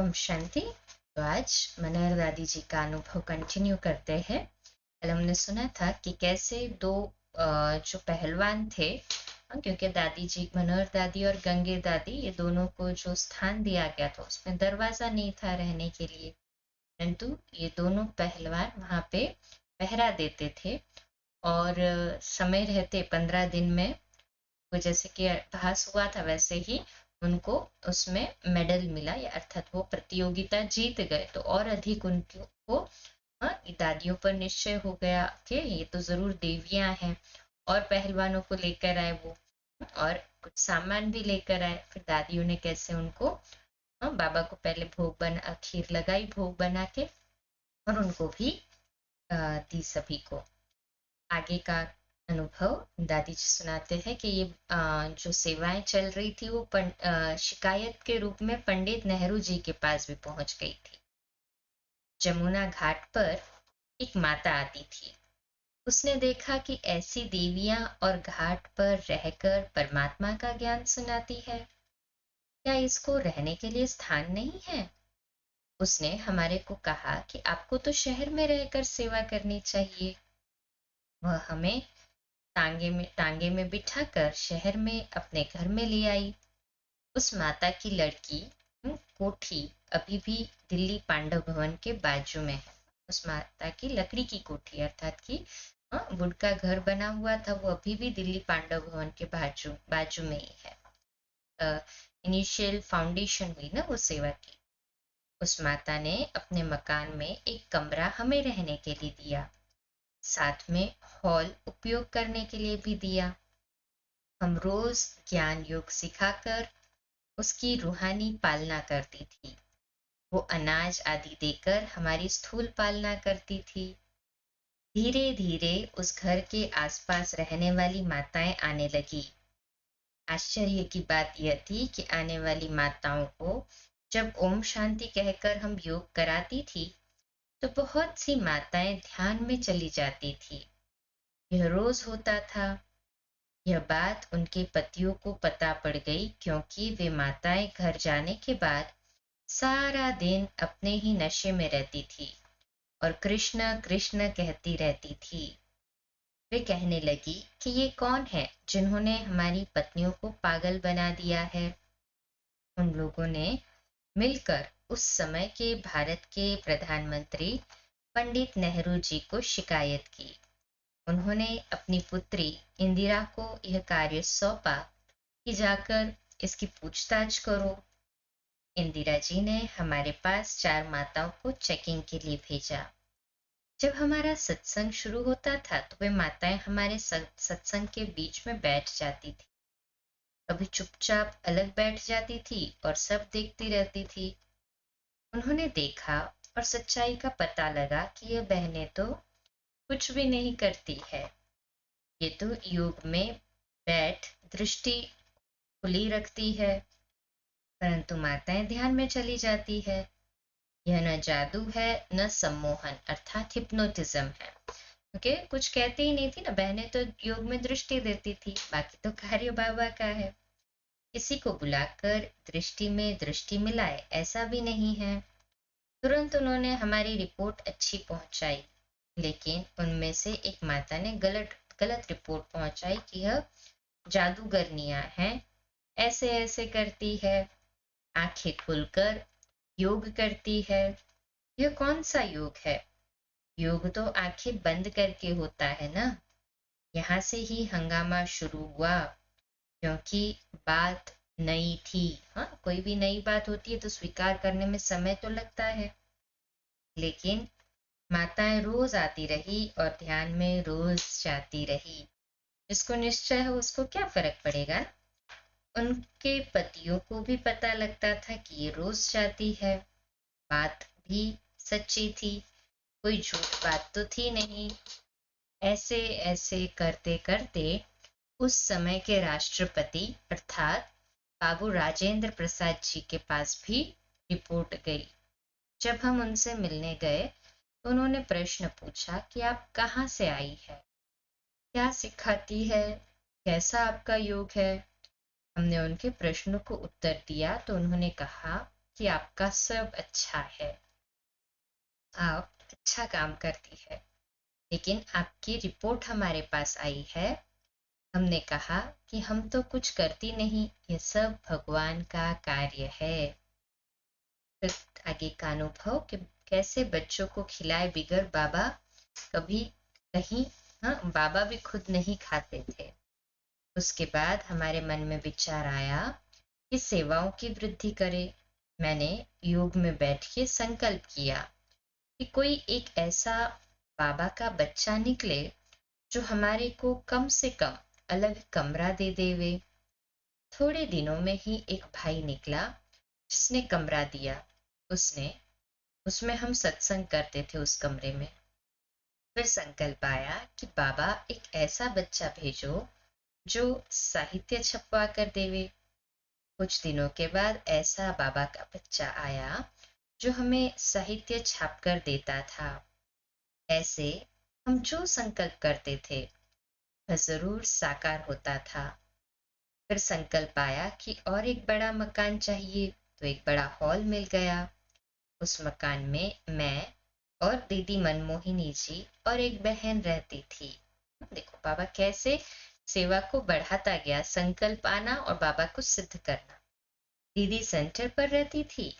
ओम शांति। तो आज मनहर दादी जी का अनुभव कंटिन्यू करते हैं। कल हमने सुना था कि कैसे दो जो पहलवान थे, क्योंकि दादी जी मनहर दादी और गंगे दादी ये दोनों को जो स्थान दिया गया था उसमें दरवाजा नहीं था रहने के लिए, परंतु ये दोनों पहलवान वहां पे पहरा देते थे। और समय रहते 15 दिन में वो जैसे कि अभ्यास हुआ था वैसे ही उनको उसमें मेडल मिला, या अर्थात वो प्रतियोगिता जीत गए। तो और अधिक उनको दादियों पर निश्चय हो गया कि ये तो जरूर देवियां हैं, और पहलवानों को लेकर आए वो, और कुछ सामान भी लेकर आए। फिर दादियों ने कैसे उनको बाबा को पहले भोग बना, खीर लगाई भोग बना के, और उनको भी दी सभी को। आगे का अनुभव दादी जी सुनाते हैं कि ये जो सेवाएं चल रही थी वो शिकायत के रूप में पंडित नेहरू जी के पास भी पहुंच गई थी। जमुना घाट पर एक माता आती थी। उसने देखा कि ऐसी देवियां और घाट पर रहकर परमात्मा का ज्ञान सुनाती है, क्या इसको रहने के लिए स्थान नहीं है? उसने हमारे को कहा कि आपको तो शहर में रहकर सेवा करनी चाहिए। वह हमें टांगे में बिठाकर शहर में अपने घर में ले आई। उस माता की लड़की कोठी अभी भी दिल्ली पांडव भवन के बाजू में है। उस माता की लकड़ी की कोठी, अर्थात कि वुड का घर बना हुआ था, वो अभी भी दिल्ली पांडव भवन के बाजू बाजू में ही है। इनिशियल फाउंडेशन हुई ना वो सेवा की। उस माता ने अपने मकान में एक कमरा हमें रहने के लिए दिया, साथ में हॉल उपयोग करने के लिए भी दिया। हम रोज ज्ञान योग सिखाकर उसकी रूहानी पालना करती थी। वो अनाज आदि देकर हमारी स्थूल पालना करती थी। धीरे धीरे उस घर के आसपास रहने वाली माताएं आने लगी। आश्चर्य की बात यह थी कि आने वाली माताओं को जब ओम शांति कहकर हम योग कराती थी तो बहुत सी माताएं ध्यान में चली जाती थी। यह रोज होता था। यह बात उनके पतियों को पता पड़ गई, क्योंकि वे माताएं घर जाने के बाद सारा दिन अपने ही नशे में रहती थी और कृष्ण कृष्ण कहती रहती थी। वे कहने लगी कि ये कौन है जिन्होंने हमारी पत्नियों को पागल बना दिया है। उन लोगों ने मिलकर उस समय के भारत के प्रधानमंत्री पंडित नेहरू जी को शिकायत की। उन्होंने अपनी पुत्री इंदिरा को यह कार्य सौंपा कि जाकर इसकी पूछताछ करो। इंदिरा जी ने हमारे पास 4 माताओं को चेकिंग के लिए भेजा। जब हमारा सत्संग शुरू होता था तो वे माताएं हमारे सत्संग के बीच में बैठ जाती थी, कभी चुपचाप अलग बैठ जाती थी और सब देखती रहती थी। उन्होंने देखा और सच्चाई का पता लगा कि यह बहनें तो कुछ भी नहीं करती है। ये तो योग में बैठ दृष्टि खुली रखती है, परंतु माताएं ध्यान में चली जाती है। यह न जादू है न सम्मोहन अर्थात हिप्नोटिज्म है। ओके, कुछ कहती ही नहीं थी ना बहनें, तो योग में दृष्टि देती थी, बाकी तो कार्य बाबा का है। किसी को बुलाकर दृष्टि में दृष्टि मिलाए ऐसा भी नहीं है। तुरंत उन्होंने हमारी रिपोर्ट अच्छी पहुंचाई, लेकिन उनमें से एक माता ने गलत गलत रिपोर्ट पहुंचाई कि यह जादूगरनियां हैं, ऐसे ऐसे करती है, आंखें खुलकर योग करती है। यह कौन सा योग है? योग तो आंखें बंद करके होता है ना। यहाँ से ही हंगामा शुरू हुआ, क्योंकि बात नई थी। हाँ, कोई भी नई बात होती है तो स्वीकार करने में समय तो लगता है। लेकिन माताएं रोज आती रही और ध्यान में रोज जाती रही। जिसको निश्चय है उसको क्या फर्क पड़ेगा। उनके पतियों को भी पता लगता था कि ये रोज जाती है। बात भी सच्ची थी, कोई झूठ बात तो थी नहीं। ऐसे ऐसे करते करते उस समय के राष्ट्रपति अर्थात बाबू राजेंद्र प्रसाद जी के पास भी रिपोर्ट गई। जब हम उनसे मिलने गए तो उन्होंने प्रश्न पूछा कि आप कहाँ से आई है, क्या सिखाती है, कैसा आपका योग है। हमने उनके प्रश्नों को उत्तर दिया तो उन्होंने कहा कि आपका सब अच्छा है, आप अच्छा काम करती है, लेकिन आपकी रिपोर्ट हमारे पास आई है। हमने कहा कि हम तो कुछ करती नहीं, ये सब भगवान का कार्य है। फिर आगे का अनुभव कि कैसे बच्चों को खिलाए बिगर बाबा कभी कहीं, हाँ, बाबा भी खुद नहीं खाते थे। उसके बाद हमारे मन में विचार आया कि सेवाओं की वृद्धि करें। मैंने योग में बैठ के संकल्प किया कि कोई एक ऐसा बाबा का बच्चा निकले जो हमारे को कम से कम अलग कमरा दे देवे। थोड़े दिनों में ही एक भाई निकला जिसने कमरा दिया। उसने उसमें हम सत्संग करते थे उस कमरे में। फिर संकल्प आया कि बाबा एक ऐसा बच्चा भेजो जो साहित्य छपवा कर देवे। कुछ दिनों के बाद ऐसा बाबा का बच्चा आया जो हमें साहित्य छाप कर देता था। ऐसे हम जो संकल्प करते थे वह जरूर साकार होता था। फिर संकल्प आया कि और एक बड़ा मकान चाहिए, तो एक बड़ा हॉल मिल गया। उस मकान में मैं और दीदी मनमोहिनी जी और एक बहन रहती थी। देखो बाबा कैसे सेवा को बढ़ाता गया, संकल्प आना और बाबा को सिद्ध करना। दीदी सेंटर पर रहती थी,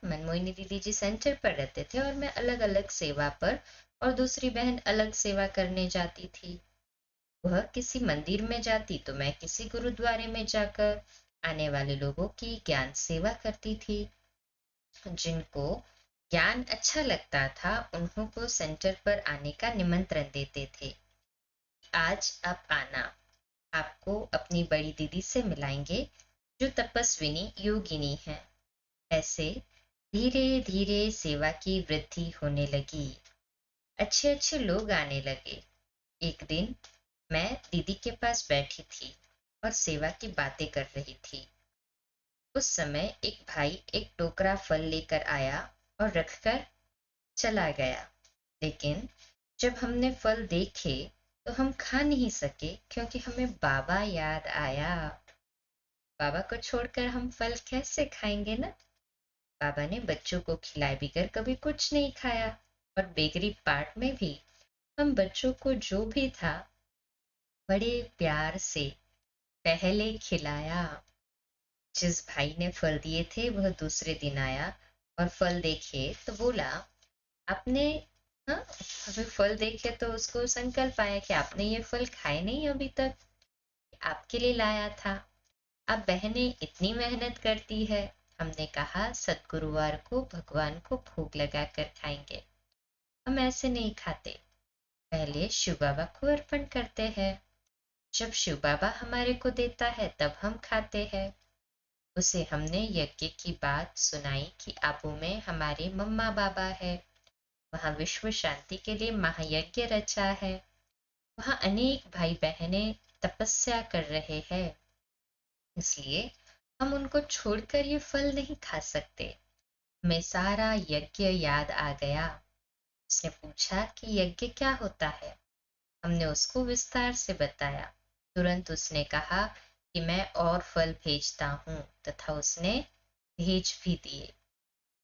मनमोहिनी दीदी जी सेंटर पर रहते थे और मैं अलग अलग सेवा पर, और दूसरी बहन अलग सेवा करने जाती थी। वह किसी मंदिर में जाती तो मैं किसी गुरुद्वारे में जाकर आने वाले लोगों की ज्ञान सेवा करती थी। जिनको ज्ञान अच्छा लगता था उन्हों को सेंटर पर आने का निमंत्रण देते थे। आज आप आना, आपको अपनी बड़ी दीदी से मिलाएंगे जो तपस्विनी योगिनी है। ऐसे धीरे धीरे सेवा की वृद्धि होने लगी। अच्छे अच्छे लोग आने लगे। एक दिन मैं दीदी के पास बैठी थी और सेवा की बातें कर रही थी। उस समय एक भाई एक टोकरा फल लेकर आया और रखकर चला गया। लेकिन जब हमने फल देखे तो हम खा नहीं सके क्योंकि हमें बाबा याद आया। बाबा को छोड़कर हम फल कैसे खाएंगे ना। बाबा ने बच्चों को खिलाए बिगर कभी कुछ नहीं खाया, और बेकरी पार्ट में भी हम बच्चों को जो भी था बड़े प्यार से पहले खिलाया। जिस भाई ने फल दिए थे वह दूसरे दिन आया और फल देखे तो बोला, आपने, हाँ, अभी फल देखे तो उसको संकल्प आया कि आपने ये फल खाए नहीं अभी तक, आपके लिए लाया था। अब बहनें इतनी मेहनत करती है। हमने कहा सदगुरुवार को भगवान को भोग लगा कर खाएंगे, हम ऐसे नहीं खाते, पहले शिव बाबा को अर्पण करते हैं। जब शिव बाबा हमारे को देता है तब हम खाते हैं। उसे हमने यज्ञ की बात सुनाई कि आबू में हमारे मम्मा बाबा है, वहां विश्व शांति के लिए महायज्ञ रचा है, वहां अनेक भाई बहनें तपस्या कर रहे हैं, इसलिए हम उनको छोड़कर ये फल नहीं खा सकते। हमें सारा यज्ञ याद आ गया। उसने पूछा कि यज्ञ क्या होता है। हमने उसको विस्तार से बताया। तुरंत उसने कहा कि मैं और फल भेजता हूँ, तथा उसने भेज भी दिए।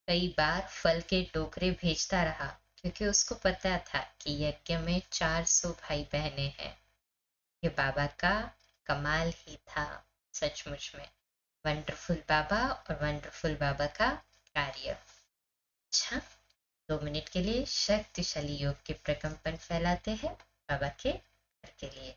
कई बार फल के टोकरे भेजता रहा क्योंकि उसको पता था कि यज्ञ में 400 भाई बहनें हैं। ये बाबा का कमाल ही था, सचमुच में वंडरफुल बाबा और वंडरफुल बाबा का कार्य। अच्छा, 2 मिनट के लिए शक्तिशाली योग के प्रकंपन फैलाते हैं बाबा के घर के लिए।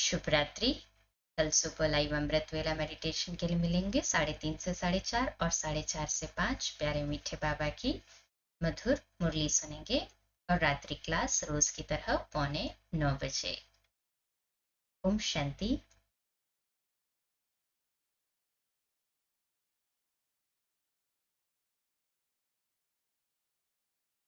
शुभ रात्रि। कल सुबह लाइव अमृत वेला मेडिटेशन के लिए मिलेंगे 3:30 से 4:30 और 4:30 से 5। प्यारे मीठे बाबा की मधुर मुरली सुनेंगे और रात्रि क्लास रोज की तरह 8:45 बजे। ओम शांति।